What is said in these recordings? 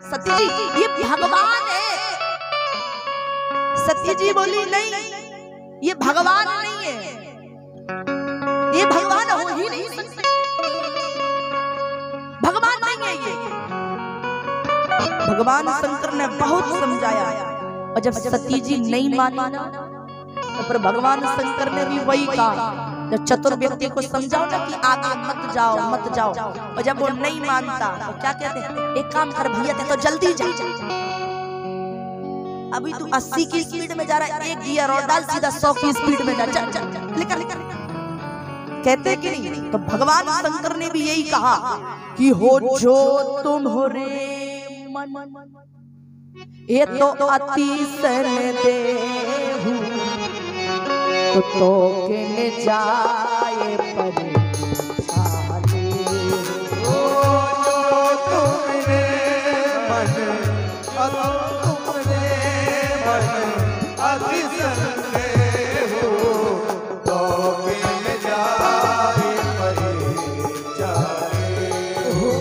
सती जी ये भगवान है। सती जी बोली नहीं, ये भगवान नहीं है, ये भगवान हो ही नहीं सकते, भगवान नहीं है ये। भगवान शंकर ने बहुत समझाया और जब सती जी नहीं मानी ना तो फिर भगवान शंकर ने भी वही कहा, जब चतुर व्यक्ति को समझाओ ना कि आगे मत जाओ मत जाओ, और जब वो नहीं मानता तो क्या कहते हैं, एक काम कर भैया ते तो जल्दी जा, अभी तू 80 की स्पीड में जा रहा है, एक गियर और डाल सीधा 100 की स्पीड में जा, चल चल निकल निकल, कहते कि नहीं। तो भगवान शंकर ने भी यही कहा कि हो जो तुम हो रे मन, ये तो अति सन देहु तो किन जाए परेशानी, हो जो तुम रे मन, तुम रे मन अति सन देहु तो किन जाए परेशानी। हो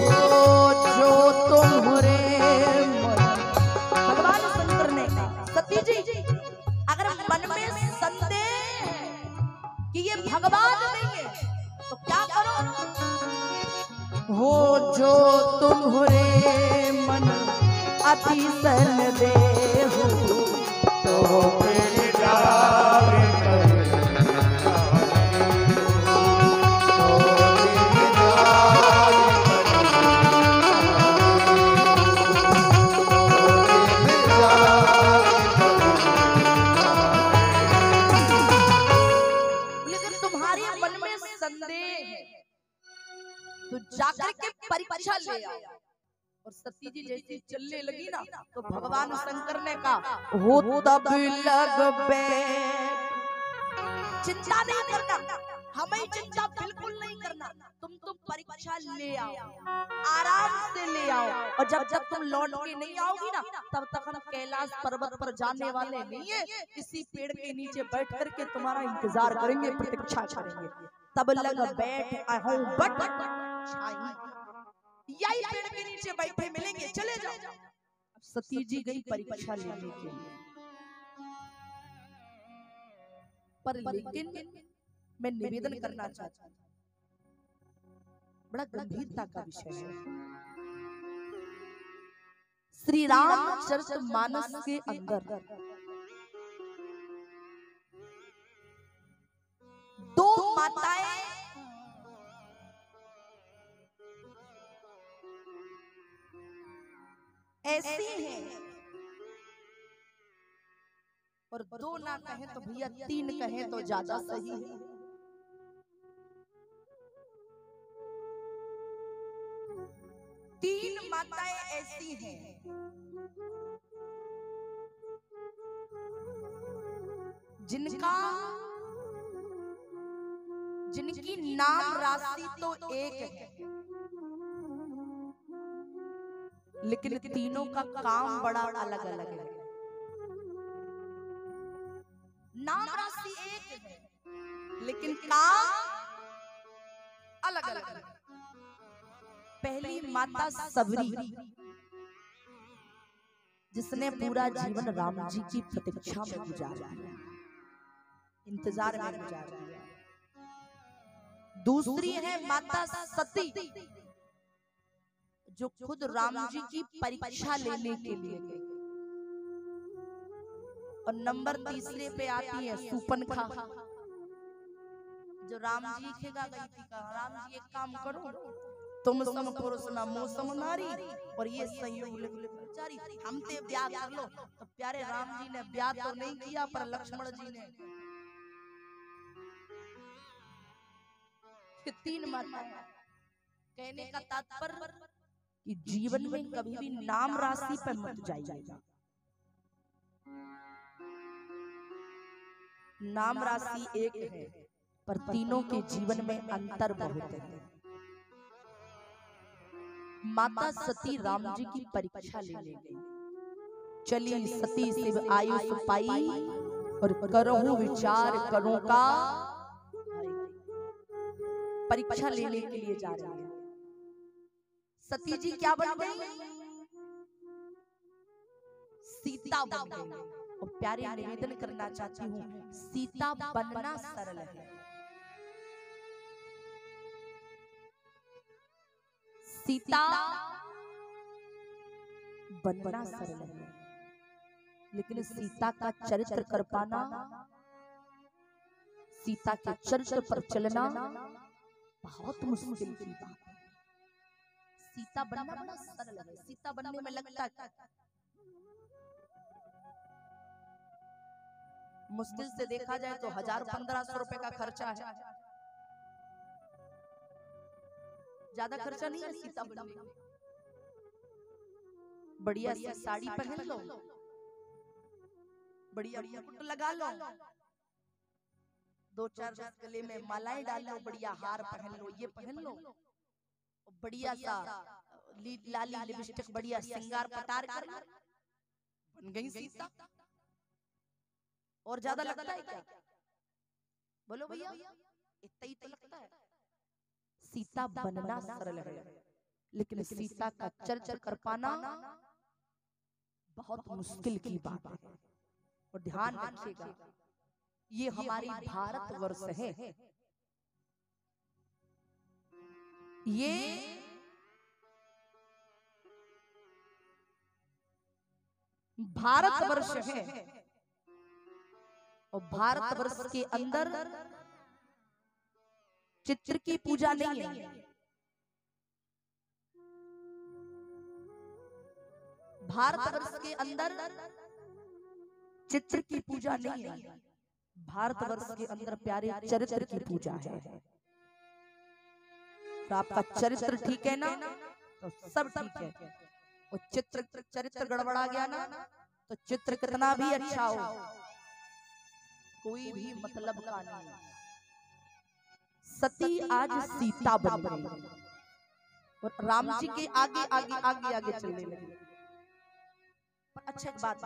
जो तुम हो रे मन। भगवान शंकर ने कहा सती जी अगर मन में संदेह है कि ये भगवान नहीं है तो क्या करो, हो जो तुम हो रे मन अति सन देहु तो किन जाए तो जाकर के परीक्षा ले आओ। और सती जी जैसी चलने लगी ना तो भगवान शंकर ने कहा हो तब लग बैठ, चिंता नहीं करना, हमें चिंता बिल्कुल नहीं करना, तुम परीक्षा ले आओ, आराम से ले आओ, और जब तक तुम लौट के नहीं आओगी ना तब तक हम कैलाश पर्वत पर जाने वाले नहीं है, इसी पेड़ के नीचे बैठ करके तुम्हारा इंतजार करेंगे, प्रतीक्षा करेंगे। तब लग बैठ आहूं बट यही पेड़ के नीचे बैठे मिलेंगे, चले जाओ। सती जी गई परीक्षा लेने के लिए, पर लेकिन मैं निवेदन करना चाहता हूं, बड़ा गंभीरता का विषय है। श्री रामचरितमानस के अंदर दो माताएं ऐसी हैं, और दो ना कहें तो भैया 3 कहें तो ज्यादा सही है। तीन माताएं ऐसी हैं जिनकी नाम राशि तो एक है, लेकिन तीनों का काम बड़ा अलग अलग है। नाम राशि एक है लेकिन काम अलग अलग है। पहली माता सबरी, जिसने पूरा जीवन राम जी की प्रतीक्षा में गुजारा, इंतजार में गुजारा। दूसरी है माता सती, जो खुद राम जी की परीक्षा लेने के लिए गई। और नंबर तीसरे पे आती है सूपनखा, जो राम जी खेगा गई थी, कहा राम जी एक काम करो, तुम सम पुरुष ना मुँह सम नारी, और ये संयोग बेचारी हमते ब्याह कर लो। तो प्यारे राम जी ने ब्याह तो नहीं किया, पर लक्ष्मण जी ने। 3 माताएं, कहने का तात्पर्य कि जीवन में कभी भी नाम राशि पर मत जाइएगा। नाम राशि एक है पर तीनों के जीवन में अंतर बहुत है। माता सती राम जी की परीक्षा लेने गई, चली सती शिव आयुष पाई, और करहु विचार करो का, परीक्षा लेने के लिए जा रही है। सती जी क्या बन गई, सीता बन गई। और प्यारे निवेदन करना चाहती हूँ, सीता बनना सरल है। सीता बनना सरल है, लेकिन सीता का चरित्र कर पाना, सीता के चरित्र पर चलना बहुत मुश्किल की बात है। सीता बनना बड़ा सरल है। सीता बनने में लगता है मुश्किल से देखा जाए तो 1000-1500 रुपए का खर्चा है। ज्यादा खर्चा नहीं है सीता बनने में। बढ़िया सी साड़ी पहन लो, बढ़िया मुकुट लगा लो, 2-4 गले में मालाएं डाल लो, बढ़िया हार पहन लो, ये पहन लो, बढ़िया सा लाली लिपस्टिक, बढ़िया श्रृंगार पटार कर लो, बन गई सीता। और ज्यादा लगता है क्या? बोलो भैया, इतना ही तो लगता है। सीता बनना सरल है, लेकिन सीता का चरित्र कर पाना बहुत मुश्किल की बात है। और ध्यान रखिएगा, ये हमारी भारतवर्ष है, ये भारतवर्ष है। और भारतवर्ष के अंदर चित्र की पूजा नहीं है। भारतवर्ष के अंदर चित्र की पूजा नहीं है। भारतवर्ष के अंदर प्यारे चरित्र की पूजा है। तो आपका चरित्र ठीक है ना, तो सब ठीक है। और चरित्र गड़बड़ा गया ना, तो चित्र कितना भी अच्छा हो, कोई भी मतलब का नहीं। सती आज सीता बन गई और राम जी के आगे आगे आगे आगे चलने लगे। पर अच्छा एक बात,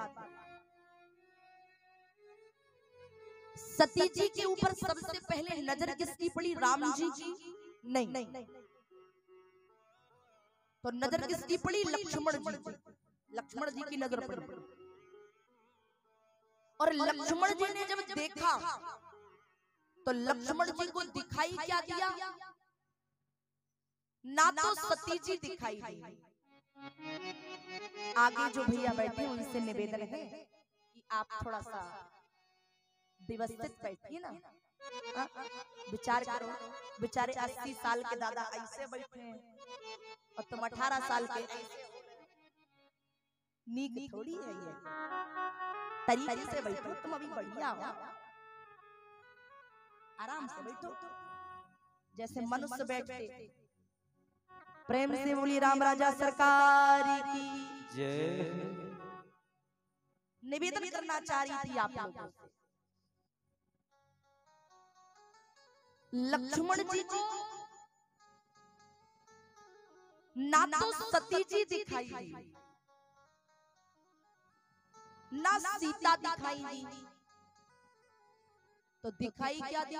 सती जी के ऊपर सबसे पहले नजर किसकी पड़ी? राम जी की नहीं, तो नजर किसकी पड़ी? लक्ष्मण जी की। लक्ष्मण जी की नजर पड़ी। और लक्ष्मण जी ने जब देखा तो लक्ष्मण जी को दिखाई क्या दिया? ना तो सती जी दिखाई दी। आगे जो भैया बैठे उनसे निवेदन है कि आप थोड़ा सा व्यवस्थित बैठिए ना। विचार करो, बेचारे 80 साल के दादा ऐसे बैठे हैं और तुम 18 साल के। नीक थोड़ी है ये, तरीके से बैठो, तुम अभी बढ़िया हो, आराम से बैठो जैसे मनुष्य बैठते। प्रेम से बोली राम राजा सरकार की जय। निवेदन करना चाह रही थी आप लोगों से, लक्ष्मण जी को ना तो सती जी दिखाई दी, ना सीता दिखाई दी, तो दिखाई क्या दी?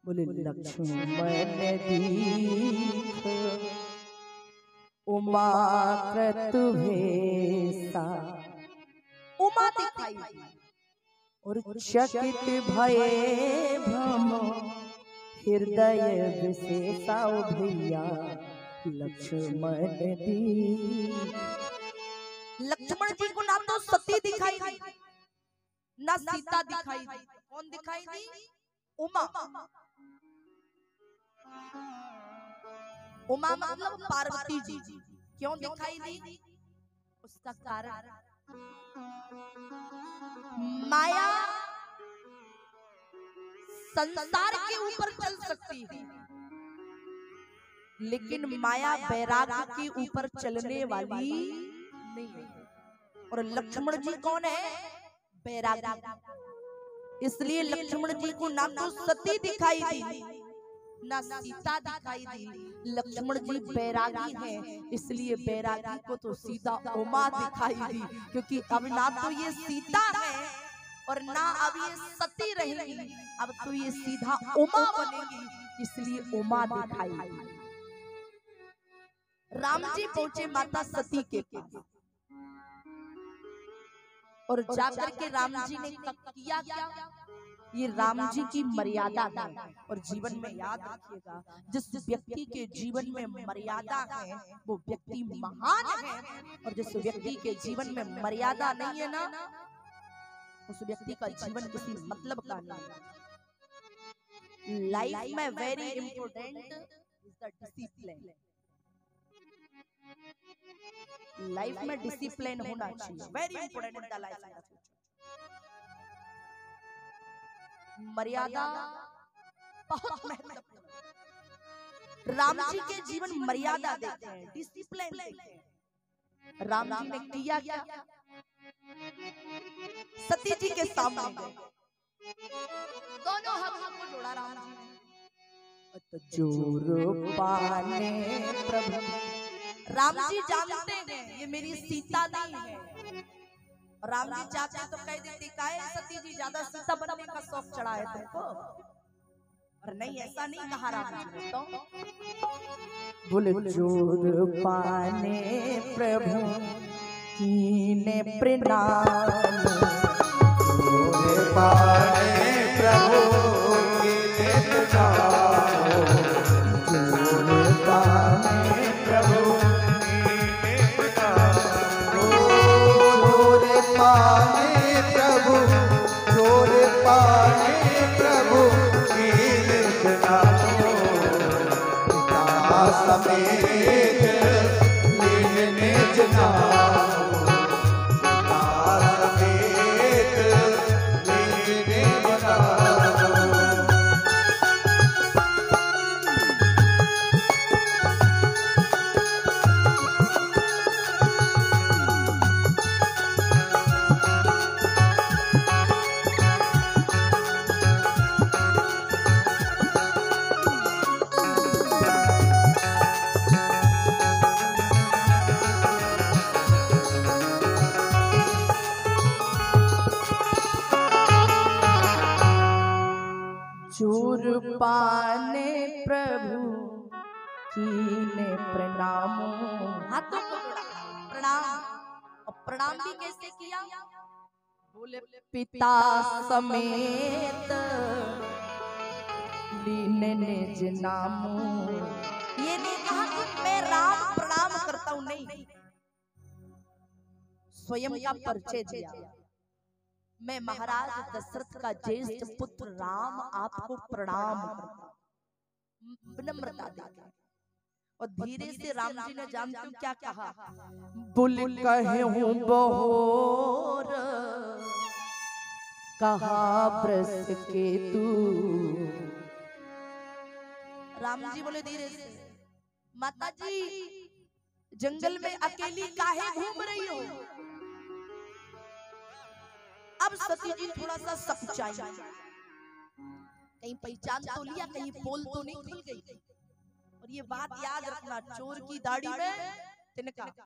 बोले लक्ष्मण दीख उमा क्रतुभेसा। उमा दिखाई दी और चकित भये भ्रम हृदय विशेषा। भैया लक्ष्मण दी, लक्ष्मण जी को ना तो सती दिखाई दी, ना सीता दिखाई दी। कौन दिखाई दी? उमा। उमा मतलब पार्वती जी। क्यों दिखाई दी? उसका कारण माया संसार के ऊपर चल सकती है, लेकिन माया बैराग्य के ऊपर चलने वाली नहीं है। और लक्ष्मण जी कौन है? बैरागी। इसलिए लक्ष्मण जी को ना तो सती दिखाई दी, ना सीता दिखाई दी। लक्ष्मण जी बैरागी हैं, इसलिए बैरागी को तो सीधा उमा दिखाई दी। क्योंकि अब ना तो ये सीता है और ना अब ये सती रहेगी, अब तो ये सीधा उमा बनेगी, इसलिए उमा दिखाई दी। राम जी पहुंचे माता सती के पास। और जाकर के राम जी ने किया क्या? ये राम जी की मर्यादा है। और जीवन में याद रखिएगा, जिस व्यक्ति के जीवन में मर्यादा है वो व्यक्ति महान है, और जिस व्यक्ति के जीवन में मर्यादा नहीं है ना, उस व्यक्ति का जीवन किसी मतलब का नहीं है। लाइफ में very important is the discipline. Life में डिसिप्लिन होना चाहिए, very important in the life. मर्यादा बहुत महत्वपूर्ण। राम जी के जीवन मर्यादा देते हैं, डिसिप्लिन देते हैं। राम जी ने किया क्या? सती जी के सामने गए, दोनों हाथों को जोड़ा राम जी ने, तो जोर पाने प्रभु। राम जी जानते हैं ये मेरी सीता नहीं है। राम जी चाहते तो कह देते काहे सती जी ज्यादा सीता बनने का शौक चढ़ा है तुमको, और नहीं, ऐसा नहीं कहा राम जी ने। तो बोले जोर पाने प्रभु कीने प्रणाम, जोर पाने प्रभु कीने प्रणाम, जोर पाने प्रभु कीने प्रणाम। जोर पाने प्रभु, जोर पाने प्रभु कीने प्रणाम। पिता समेत लीने जनाम, पिता समेत लीने जनाम। जोर पाने प्रभु कीने प्रणाम। हाथों को जोड़ा, प्रणाम। और प्रणाम भी कैसे किया? बोले पिता समेत लीने निज नाम। ये नहीं कहा कि मैं राम प्रणाम करता हूं, नहीं, स्वयं का परिचय दिया। मैं महाराज दशरथ का ज्येष्ठ पुत्र राम आपको प्रणाम करता हूं, विनम्रता देकर। और धीरे से राम जी ने जानते हो क्या कहा? बुल कहे हूं बहोर कहा ब्रस के तू। राम जी बोले धीरे से, माता जी जंगल में अकेली काहे घूम रही हो? अब सती जी थोड़ा सा सकुचाई, कहीं पहचान तो लिया, कहीं पोल तो नहीं खुल गई। और ये बात याद रखना, चोर की दाढ़ी में तिनका,